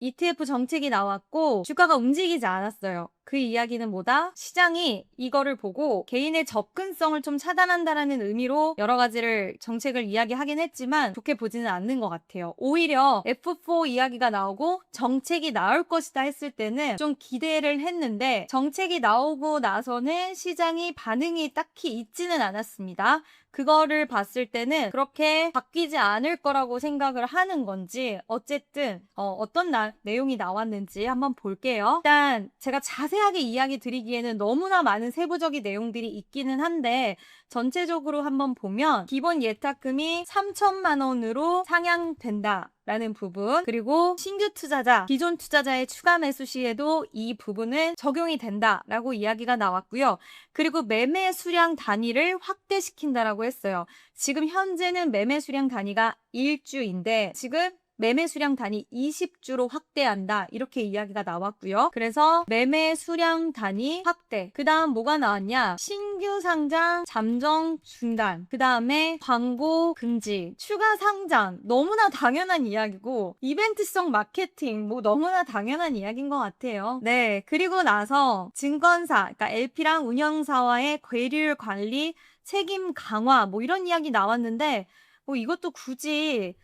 ETF 정책이 나왔고 주가가 움직이지 않았어요. 그 이야기는 뭐다? 시장이 이거를 보고 개인의 접근성을 좀 차단한다라는 의미로 여러 가지를 정책을 이야기하긴 했지만 좋게 보지는 않는 것 같아요. 오히려 F4 이야기가 나오고 정책이 나올 것이다 했을 때는 좀 기대를 했는데 정책이 나오고 나서는 시장이 반응이 딱히 있지는 않았습니다. 그거를 봤을 때는 그렇게 바뀌지 않을 거라고 생각을 하는 건지 어쨌든 어떤 내용이 나왔는지 한번 볼게요. 일단 제가 자세하게 이야기 드리기에는 너무나 많은 세부적인 내용들이 있기는 한데 전체적으로 한번 보면 기본 예탁금이 3천만 원으로 상향된다. 라는 부분, 그리고 신규 투자자, 기존 투자자의 추가 매수 시에도 이 부분은 적용이 된다라고 이야기가 나왔고요. 그리고 매매 수량 단위를 확대시킨다라고 했어요. 지금 현재는 매매 수량 단위가 1주인데 지금 매매 수량 단위 20주로 확대한다. 이렇게 이야기가 나왔고요. 그래서 매매 수량 단위 확대. 그 다음 뭐가 나왔냐? 신규 상장 잠정 중단. 그 다음에 광고 금지. 추가 상장. 너무나 당연한 이야기고 이벤트성 마케팅. 뭐 너무나 당연한 이야기인 것 같아요. 네. 그리고 나서 증권사, 그러니까 LP랑 운영사와의 괴리율 관리 책임 강화. 뭐 이런 이야기 나왔는데 뭐 이것도 굳이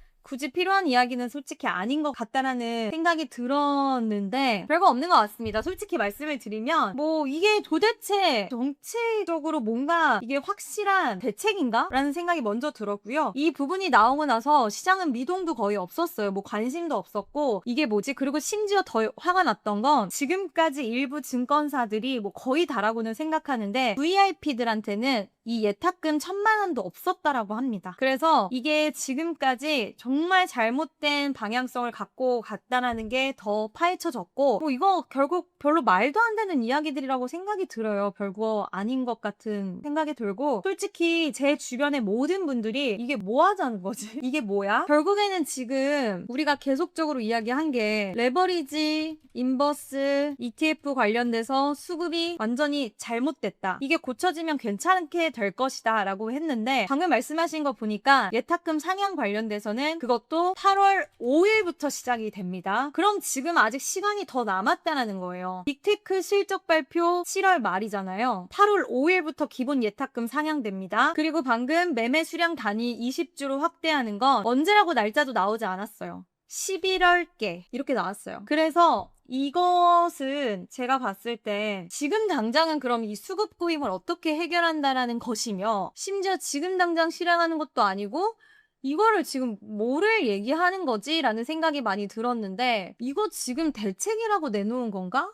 필요한 이야기는 솔직히 아닌 것 같다라는 생각이 들었는데 별거 없는 것 같습니다. 솔직히 말씀을 드리면 뭐 이게 도대체 정치적으로 뭔가 이게 확실한 대책인가? 라는 생각이 먼저 들었고요. 이 부분이 나오고 나서 시장은 미동도 거의 없었어요. 뭐 관심도 없었고 이게 뭐지? 그리고 심지어 더 화가 났던 건 지금까지 일부 증권사들이 뭐 거의 다라고는 생각하는데 VIP들한테는 이 예탁금 1,000만 원도 없었다라고 합니다. 그래서 이게 지금까지 정말 잘못된 방향성을 갖고 갔다라는 게 더 파헤쳐졌고 뭐 이거 결국 별로 말도 안 되는 이야기들이라고 생각이 들어요. 별거 아닌 것 같은 생각이 들고 솔직히 제 주변의 모든 분들이 이게 뭐 하자는 거지? 이게 뭐야? 결국에는 지금 우리가 계속적으로 이야기한 게 레버리지, 인버스, ETF 관련돼서 수급이 완전히 잘못됐다. 이게 고쳐지면 괜찮게 될 것이다 라고 했는데 방금 말씀하신 거 보니까 예탁금 상향 관련돼서는 그것도 8월 5일부터 시작이 됩니다. 그럼 지금 아직 시간이 더 남았다는 거예요. 빅테크 실적 발표 7월 말이잖아요. 8월 5일부터 기본 예탁금 상향됩니다. 그리고 방금 매매 수량 단위 20주로 확대하는 건 언제라고 날짜도 나오지 않았어요. 11월께 이렇게 나왔어요. 그래서 이것은 제가 봤을 때 지금 당장은 그럼 이 수급 고임을 어떻게 해결한다라는 것이며 심지어 지금 당장 실행하는 것도 아니고 이거를 지금 뭐를 얘기하는 거지? 라는 생각이 많이 들었는데 이거 지금 대책이라고 내놓은 건가?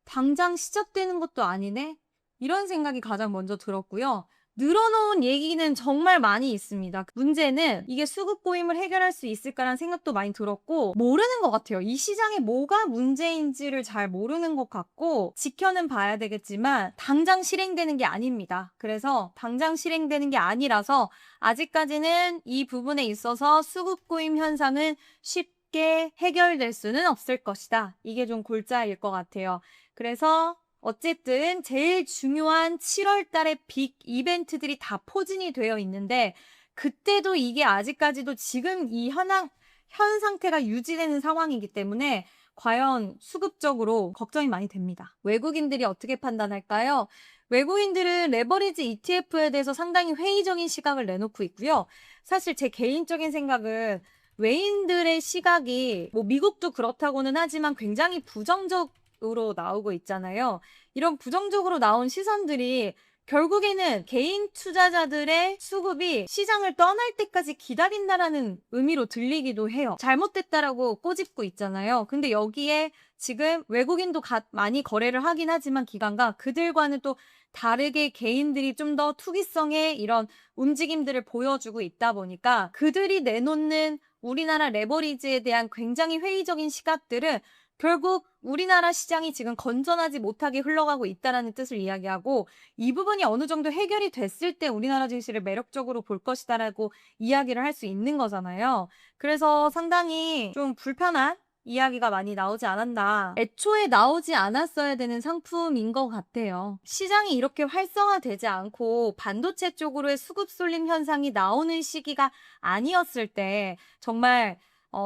당장 시작되는 것도 아니네? 이런 생각이 가장 먼저 들었고요. 늘어놓은 얘기는 정말 많이 있습니다. 문제는 이게 수급 고임을 해결할 수 있을까라는 생각도 많이 들었고 모르는 것 같아요. 이 시장에 뭐가 문제인지를 잘 모르는 것 같고 지켜는 봐야 되겠지만 당장 실행되는 게 아닙니다. 그래서 당장 실행되는 게 아니라서 아직까지는 이 부분에 있어서 수급 고임 현상은 쉽게 해결될 수는 없을 것이다. 이게 좀 골자일 것 같아요. 그래서 어쨌든 제일 중요한 7월 달에 빅 이벤트들이 다 포진이 되어 있는데 그때도 이게 아직까지도 지금 이 현 상태가 유지되는 상황이기 때문에 과연 수급적으로 걱정이 많이 됩니다. 외국인들이 어떻게 판단할까요? 외국인들은 레버리지 ETF에 대해서 상당히 회의적인 시각을 내놓고 있고요. 사실 제 개인적인 생각은 외인들의 시각이 뭐 미국도 그렇다고는 하지만 굉장히 부정적으로 나오고 있잖아요. 이런 부정적으로 나온 시선들이 결국에는 개인 투자자들의 수급이 시장을 떠날 때까지 기다린다라는 의미로 들리기도 해요. 잘못됐다라고 꼬집고 있잖아요. 근데 여기에 지금 외국인도 많이 거래를 하긴 하지만 기관과 그들과는 또 다르게 개인들이 좀 더 투기성의 이런 움직임들을 보여주고 있다 보니까 그들이 내놓는 우리나라 레버리지에 대한 굉장히 회의적인 시각들은 결국 우리나라 시장이 지금 건전하지 못하게 흘러가고 있다는 뜻을 이야기하고 이 부분이 어느 정도 해결이 됐을 때 우리나라 증시를 매력적으로 볼 것이다라고 이야기를 할 수 있는 거잖아요. 그래서 상당히 좀 불편한 이야기가 많이 나오지 않았나. 애초에 나오지 않았어야 되는 상품인 것 같아요. 시장이 이렇게 활성화되지 않고 반도체 쪽으로의 수급 쏠림 현상이 나오는 시기가 아니었을 때 정말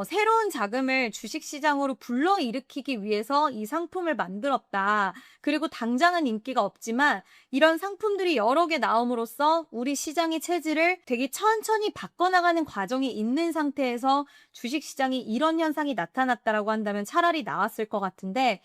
새로운 자금을 주식시장으로 불러일으키기 위해서 이 상품을 만들었다. 그리고 당장은 인기가 없지만 이런 상품들이 여러 개 나옴으로써 우리 시장의 체질을 되게 천천히 바꿔나가는 과정이 있는 상태에서 주식시장이 이런 현상이 나타났다라고 한다면 차라리 나았을 것 같은데,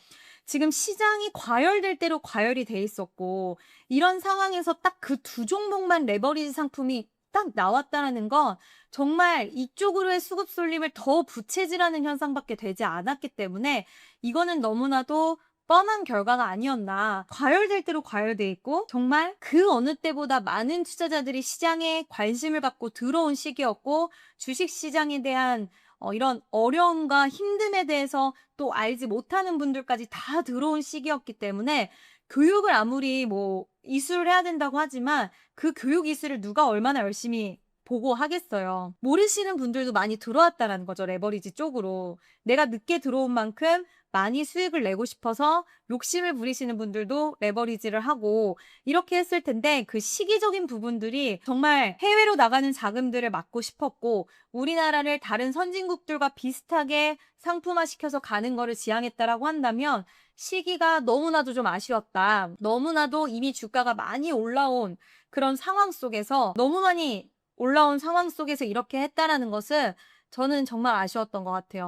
지금 시장이 과열될 대로 과열이 돼 있었고 이런 상황에서 딱 그 두 종목만 레버리지 상품이 딱 나왔다라는 건 정말 이쪽으로의 수급 쏠림을 더 부채질하는 현상밖에 되지 않았기 때문에 이거는 너무나도 뻔한 결과가 아니었나. 과열될 대로 과열돼 있고 정말 그 어느 때보다 많은 투자자들이 시장에 관심을 갖고 들어온 시기였고, 주식시장에 대한 이런 어려움과 힘듦에 대해서 또 알지 못하는 분들까지 다 들어온 시기였기 때문에, 교육을 아무리 뭐 이수를 해야 된다고 하지만 그 교육 이수를 누가 얼마나 열심히 보고 하겠어요. 모르시는 분들도 많이 들어왔다라는 거죠, 레버리지 쪽으로. 내가 늦게 들어온 만큼 많이 수익을 내고 싶어서 욕심을 부리시는 분들도 레버리지를 하고 이렇게 했을 텐데, 그 시기적인 부분들이 정말 해외로 나가는 자금들을 막고 싶었고 우리나라를 다른 선진국들과 비슷하게 상품화시켜서 가는 거를 지향했다라고 한다면 시기가 너무나도 좀 아쉬웠다. 너무나도 이미 주가가 많이 올라온 그런 상황 속에서, 너무 많이 올라온 상황 속에서 이렇게 했다라는 것은 저는 정말 아쉬웠던 것 같아요.